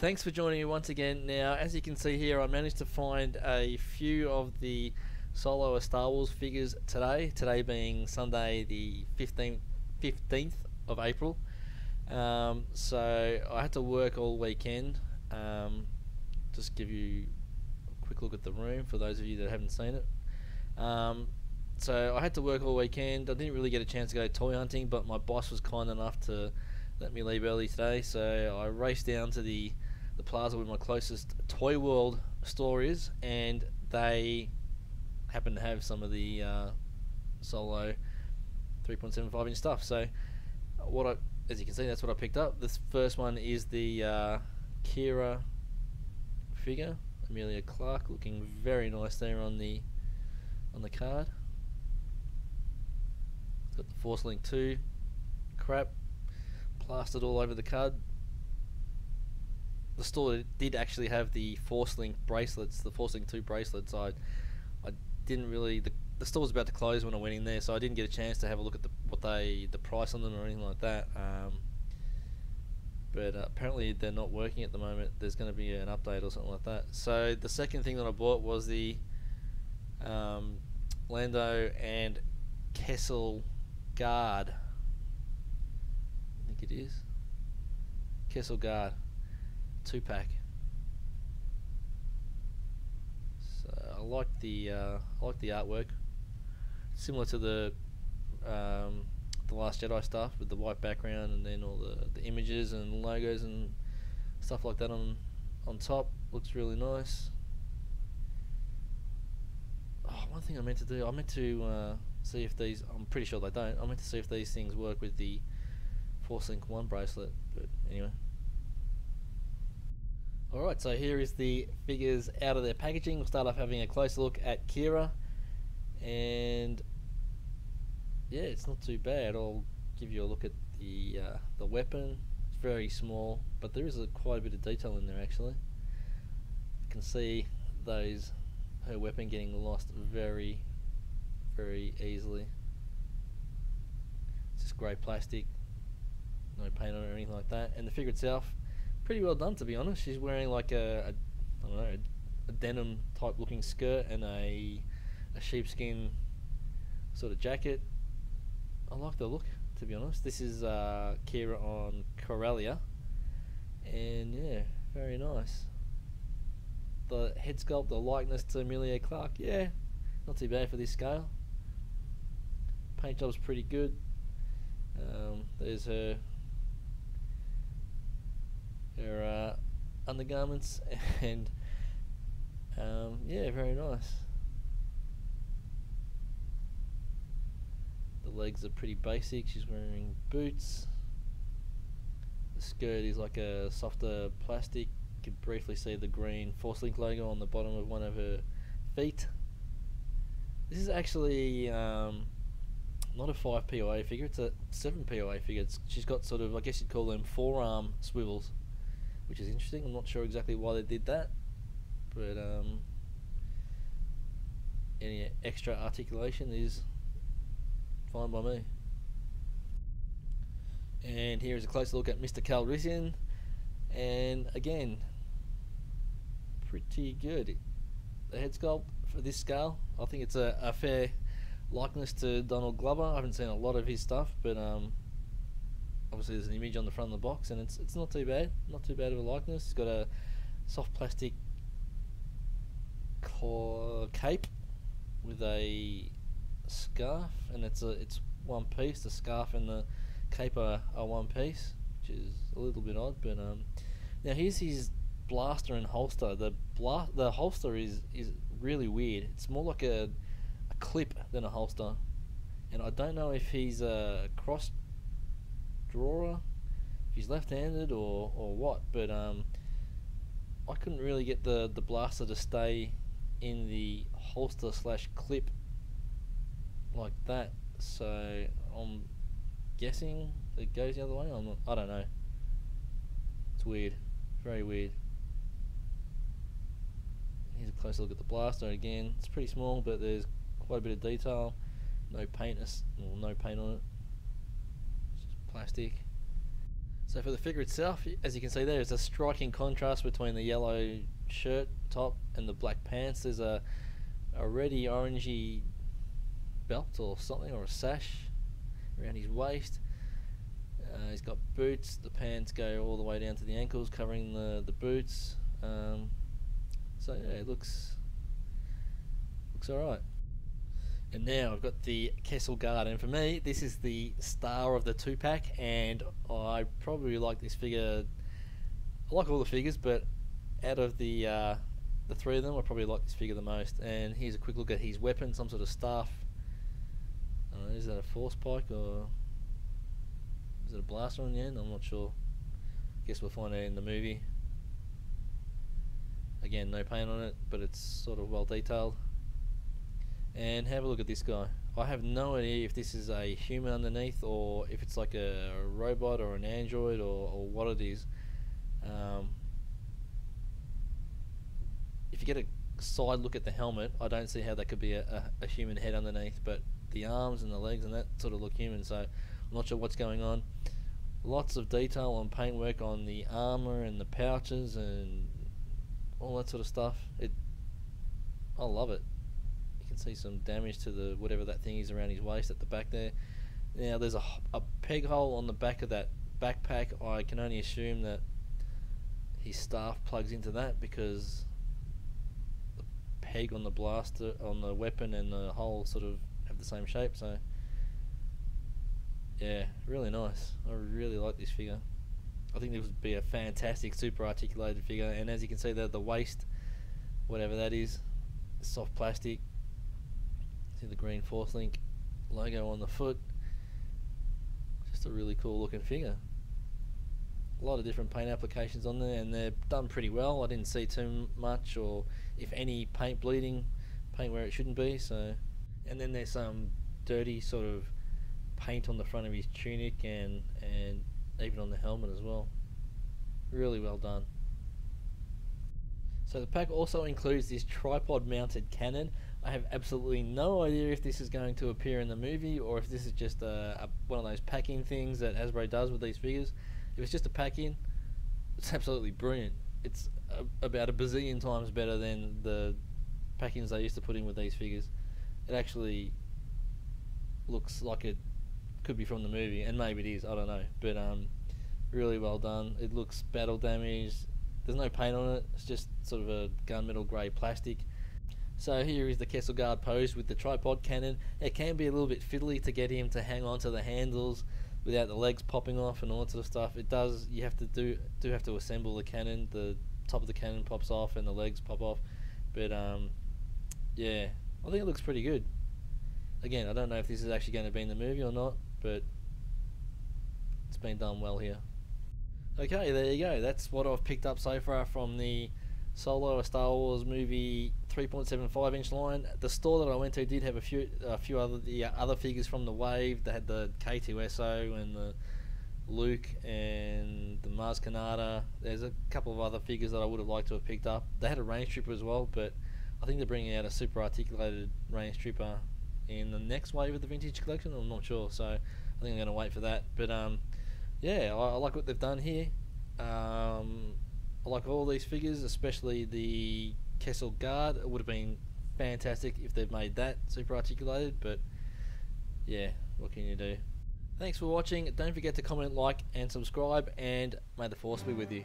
thanks for joining me once again. Now, as you can see here, I managed to find a few of the Solo Star Wars figures today being Sunday the 15th of April. So I had to work all weekend. Just give you a quick look at the room for those of you that haven't seen it. So I had to work all weekend. I didn't really get a chance to go toy hunting, but my boss was kind enough to let me leave early today, so I raced down to the plaza where my closest Toy World store is, and they happen to have some of the Solo 3.75 inch stuff. So as you can see, that's what I picked up. This first one is the Qi'ra figure, Emilia Clarke, looking very nice there on the card. It's got the Force Link 2 crap plastered all over the card. The store did actually have the Force Link bracelets, the Force Link 2 bracelets. I didn't really, the store was about to close when I went in there, so I didn't get a chance to have a look at the price on them or anything like that. But apparently they're not working at the moment. There's going to be an update or something like that. So the second thing that I bought was the Lando and Kessel Guard. I think it is Kessel Guard 2-pack. So I like the artwork, similar to the Last Jedi stuff with the white background and then all the images and logos and stuff like that on top. Looks really nice. Oh, one thing I meant to do, I meant to see if these, I'm pretty sure they don't, I meant to see if these things work with the Force Link 1 bracelet, but anyway. Alright, so here is the figures out of their packaging. We'll start off having a closer look at Qi'ra, and yeah, it's not too bad. I'll give you a look at the weapon. It's very small, but there is quite a bit of detail in there actually. You can see her weapon getting lost very, very easily. It's just grey plastic, no paint on it or anything like that, and the figure itself, pretty well done to be honest. She's wearing like I don't know, a denim type looking skirt and a sheepskin sort of jacket. I like the look, to be honest. This is Qi'ra on Corellia, and yeah, very nice. The head sculpt, the likeness to Emilia Clarke, yeah, not too bad for this scale. Paint job's pretty good. There's her undergarments, and yeah, very nice. The legs are pretty basic. She's wearing boots. The skirt is like a softer plastic. You can briefly see the green Force Link logo on the bottom of one of her feet. This is actually not a 5 POA figure, it's a 7 POA figure. She's got sort of, I guess you'd call them forearm swivels, which is interesting. I'm not sure exactly why they did that, but any extra articulation is fine by me. And here is a closer look at Mr. Calrissian, and again, pretty good. The head sculpt for this scale, I think it's a fair likeness to Donald Glover. I haven't seen a lot of his stuff, but obviously there's an image on the front of the box, and it's not too bad. Not too bad of a likeness. It's got a soft plastic cape with a scarf, and it's one piece. The scarf and the cape are one piece, which is a little bit odd. But now here's his blaster and holster. The holster is really weird. It's more like a clip than a holster, and I don't know if he's a cross drawer, if he's left-handed or what, but I couldn't really get the blaster to stay in the holster slash clip like that, so I'm guessing it goes the other way. I don't know. It's weird, very weird. Here's a closer look at the blaster again. It's pretty small, but there's quite a bit of detail. No paint on it. It's just plastic. So for the figure itself, as you can see there, there's a striking contrast between the yellow shirt top and the black pants. There's a reddy orangey belt or something, or a sash around his waist. He's got boots. The pants go all the way down to the ankles, covering the boots. So yeah, it looks alright. And now I've got the Kessel Guard, and for me this is the star of the 2-pack, and I probably like this figure. I like all the figures, but out of the 3 of them, I probably like this figure the most. And here's a quick look at his weapon, some sort of staff. Is that a force pike or is it a blaster on the end? I'm not sure. Guess we'll find out in the movie. Again, no paint on it, but it's sort of well detailed. And have a look at this guy. I have no idea if this is a human underneath or if it's like a robot or an android or what it is. If you get a side look at the helmet, I don't see how that could be a human head underneath, but the arms and the legs and that sort of look human, so I'm not sure what's going on. Lots of detail on paintwork on the armor and the pouches and all that sort of stuff. I love it. You can see some damage to the whatever that thing is around his waist at the back there. Now there's a peg hole on the back of that backpack. I can only assume that his staff plugs into that, because the peg on the blaster, on the weapon, and the hole sort of have the same shape. So yeah, really nice. I really like this figure. I think this would be a fantastic super articulated figure. And as you can see there, the waist, whatever that is, soft plastic. See the green Force Link logo on the foot. Just a really cool looking figure. A lot of different paint applications on there, and they're done pretty well. I didn't see too much, or if any, paint bleeding, paint where it shouldn't be. So, and then there's some dirty sort of paint on the front of his tunic and even on the helmet as well. Really well done. So the pack also includes this tripod mounted cannon. I have absolutely no idea if this is going to appear in the movie or if this is just one of those pack-in things that Hasbro does with these figures. If it's just a pack-in, it's absolutely brilliant. It's about a bazillion times better than the pack-ins they used to put in with these figures. It actually looks like it could be from the movie, and maybe it is, I don't know, but really well done. It looks battle damaged. There's no paint on it, it's just sort of a gunmetal grey plastic. So here is the Kessel Guard pose with the tripod cannon. It can be a little bit fiddly to get him to hang on to the handles without the legs popping off and all that sort of stuff. It does, you have to do have to assemble the cannon. The top of the cannon pops off and the legs pop off, but yeah, I think it looks pretty good. Again, I don't know if this is actually going to be in the movie or not, but it's been done well here. Okay, there you go. That's what I've picked up so far from the Solo, a Star Wars movie 3.75 inch line. The store that I went to did have a few other figures from the wave. They had the K2SO and the Luke and the Mars Kanata. There's a couple of other figures that I would have liked to have picked up. They had a range trooper as well, but I think they're bringing out a super articulated range trooper in the next wave of the vintage collection. I'm not sure, so I think I'm going to wait for that. But yeah, I like what they've done here. I like all these figures, especially the Kessel Guard. It would have been fantastic if they'd made that super articulated, but yeah, what can you do? Thanks for watching. Don't forget to comment, like, and subscribe, and may the Force be with you.